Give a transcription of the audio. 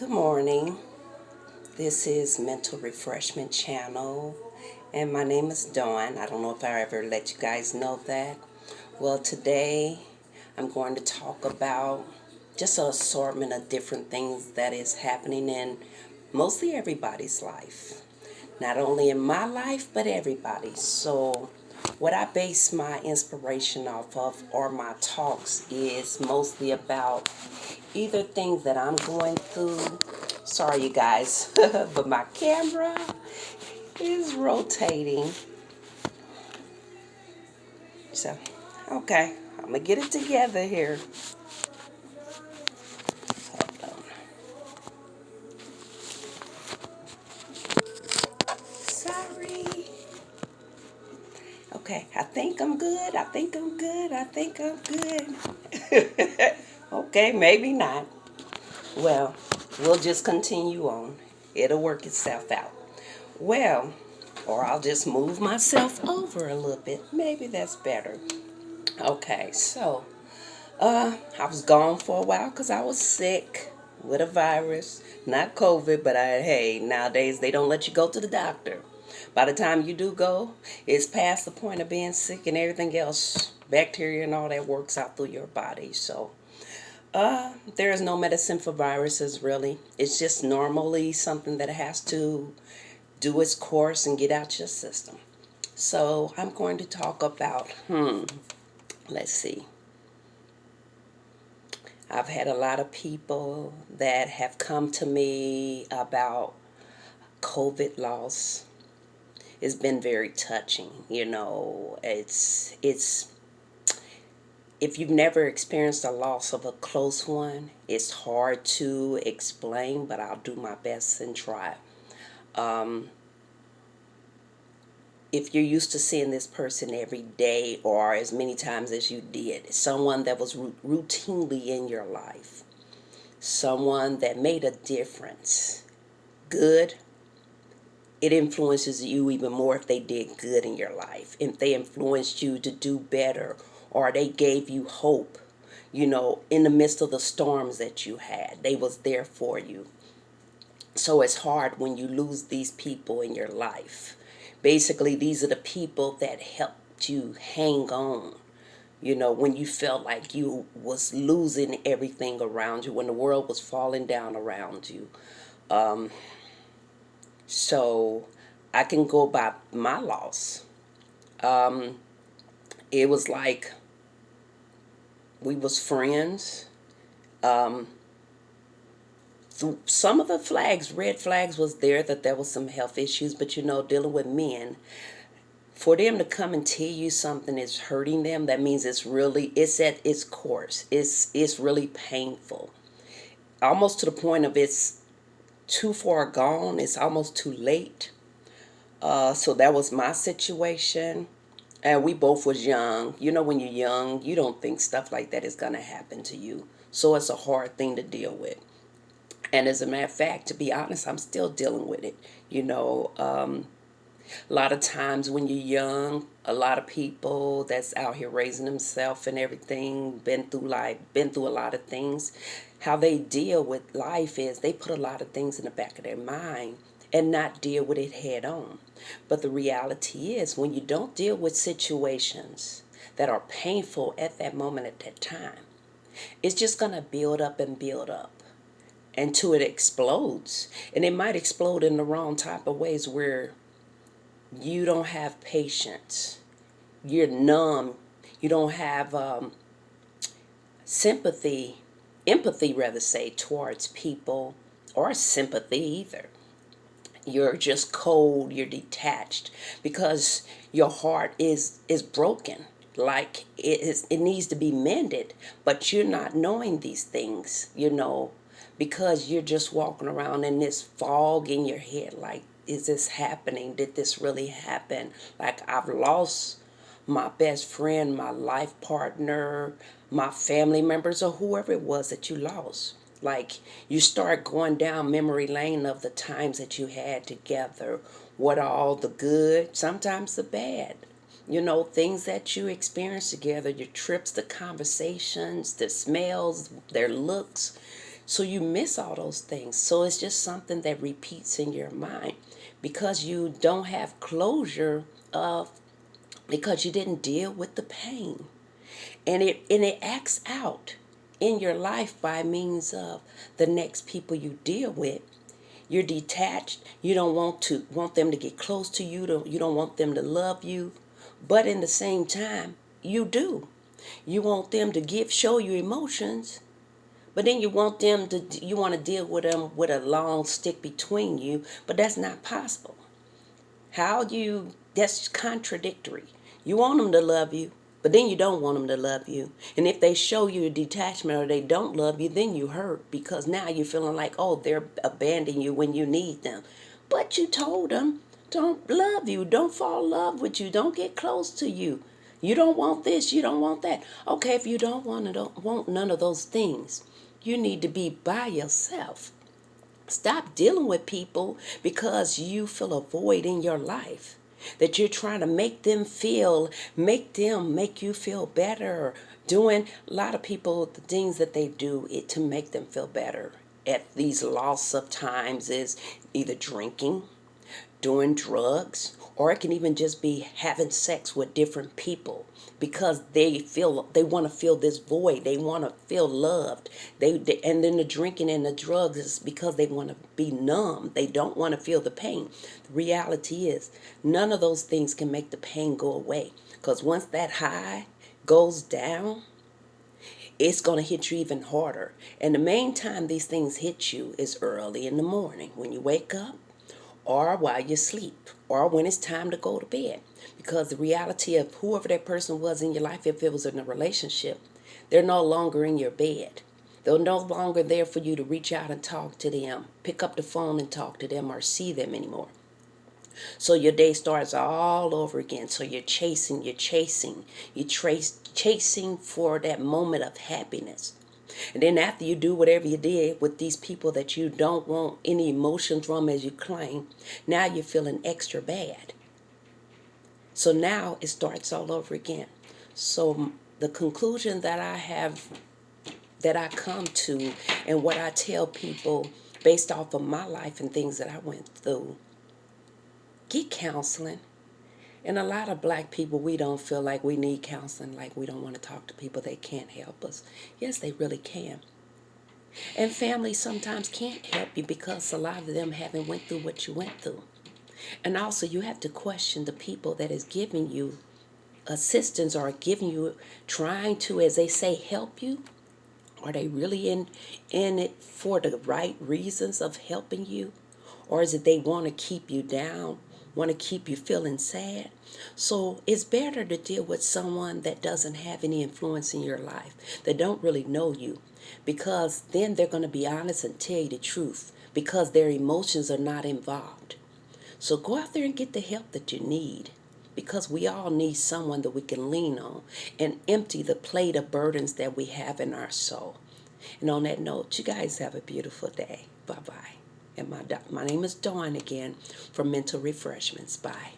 Good morning. This is Mental Refreshment Channel, and my name is Dawn. I don't know if I ever let you guys know that. Well, today I'm going to talk about just an assortment of different things that is happening in mostly everybody's life. Not only in my life, but everybody's. So, what I base my inspiration off of or my talks is mostly about either things that I'm going through. Sorry, you guys, but my camera is rotating. So, okay, I'm gonna get it together here. Hold on. Sorry. Okay, I think I'm good. I think I'm good. I think I'm good. Okay, maybe not. Well, we'll just continue on. It'll work itself out. Well, or I'll just move myself over a little bit. Maybe that's better. Okay, so I was gone for a while because I was sick with a virus, not COVID, but hey, nowadays they don't let you go to the doctor. By the time you do go, it's past the point of being sick and everything else, bacteria and all that works out through your body. So there is no medicine for viruses, really. It's just normally something that has to do its course and get out your system. So I'm going to talk about, let's see. I've had a lot of people that have come to me about COVID loss. It's been very touching, it's if you've never experienced a loss of a close one, it's hard to explain, but I'll do my best and try. Um, if you're used to seeing this person every day or as many times as you did, someone that was routinely in your life, someone that made a difference, good, it influences you even more if they did good in your life, if they influenced you to do better, or they gave you hope, in the midst of the storms that you had, they was there for you. So it's hard when you lose these people in your life. Basically, these are the people that helped you hang on, when you felt like you was losing everything around you, when the world was falling down around you. So I can go by my loss. Um, it was like we was friends. Um, some of the flags, red flags, was that there was some health issues, but dealing with men, for them to come and tell you something is hurting them, that means it's at its course. It's really painful, almost to the point of it's too far gone. It's almost too late. So that was my situation. And we both was young. When you're young, you don't think stuff like that is going to happen to you. So it's a hard thing to deal with. And as a matter of fact, to be honest, I'm still dealing with it. A lot of times when you're young, a lot of people that's out here raising themselves and everything, been through a lot of things, how they deal with life is they put a lot of things in the back of their mind and not deal with it head on. But the reality is, when you don't deal with situations that are painful at that moment, at that time, it's just going to build up and build up until it explodes. And it might explode in the wrong type of ways where you don't have patience. You're numb. You don't have sympathy, empathy, rather say, towards people, or sympathy either. You're just cold. You're detached because your heart is broken. Like it needs to be mended, but you're not knowing these things, because you're just walking around in this fog in your head. Like, is this happening? Did this really happen? Like, I've lost my best friend, my life partner, my family members, or whoever it was that you lost. Like, you start going down memory lane of the times that you had together. What are all the good, sometimes the bad. Things that you experienced together, your trips, the conversations, the smells, their looks. So you miss all those things. So it's just something that repeats in your mind because you don't have closure of because you didn't deal with the pain. And it acts out in your life by means of the next people you deal with. You're detached. You don't want them to get close to you. You don't want them to love you. But in the same time, you do. You want them to show you emotions, but then you want to deal with them with a long stick between you, but that's not possible. That's contradictory. You want them to love you, but then you don't want them to love you. And if they show you a detachment or they don't love you, then you hurt because now you're feeling like, oh, they're abandoning you when you need them. But you told them, don't love you, don't fall in love with you, don't get close to you. You don't want this, you don't want that. Okay, if you don't want none of those things, you need to be by yourself. Stop dealing with people because you feel a void in your life. That you're trying to make you feel better. Doing a lot of people, the things that they do it to make them feel better at these loss of times is either drinking, doing drugs, or it can even just be having sex with different people because they want to feel this void. They want to feel loved. And then the drinking and the drugs is because they want to be numb. They don't want to feel the pain. The reality is none of those things can make the pain go away because once that high goes down, it's going to hit you even harder. And the main time these things hit you is early in the morning when you wake up or while you sleep, or when it's time to go to bed. Because the reality of whoever that person was in your life, if it was in a relationship, they're no longer in your bed. They're no longer there for you to reach out and talk to them, pick up the phone and talk to them, or see them anymore. So your day starts all over again. So you're chasing, chasing for that moment of happiness. And then after you do whatever you did with these people that you don't want any emotions from as you claim, now you're feeling extra bad. So now it starts all over again. So the conclusion that I come to and what I tell people based off of my life and things that I went through, get counseling. And a lot of black people, we don't feel like we need counseling, like we don't want to talk to people that can't help us. Yes, they really can. And families sometimes can't help you because a lot of them haven't went through what you went through. And also you have to question the people that is giving you assistance or giving you, trying to, as they say, help you. Are they really in it for the right reasons of helping you? Or is it they want to keep you down, want to keep you feeling sad? So it's better to deal with someone that doesn't have any influence in your life, that don't really know you, because then they're going to be honest and tell you the truth because their emotions are not involved. So go out there and get the help that you need because we all need someone that we can lean on and empty the plate of burdens that we have in our soul. And on that note, you guys have a beautiful day. Bye-bye. And my name is Dawn again from Mental Refreshments. Bye.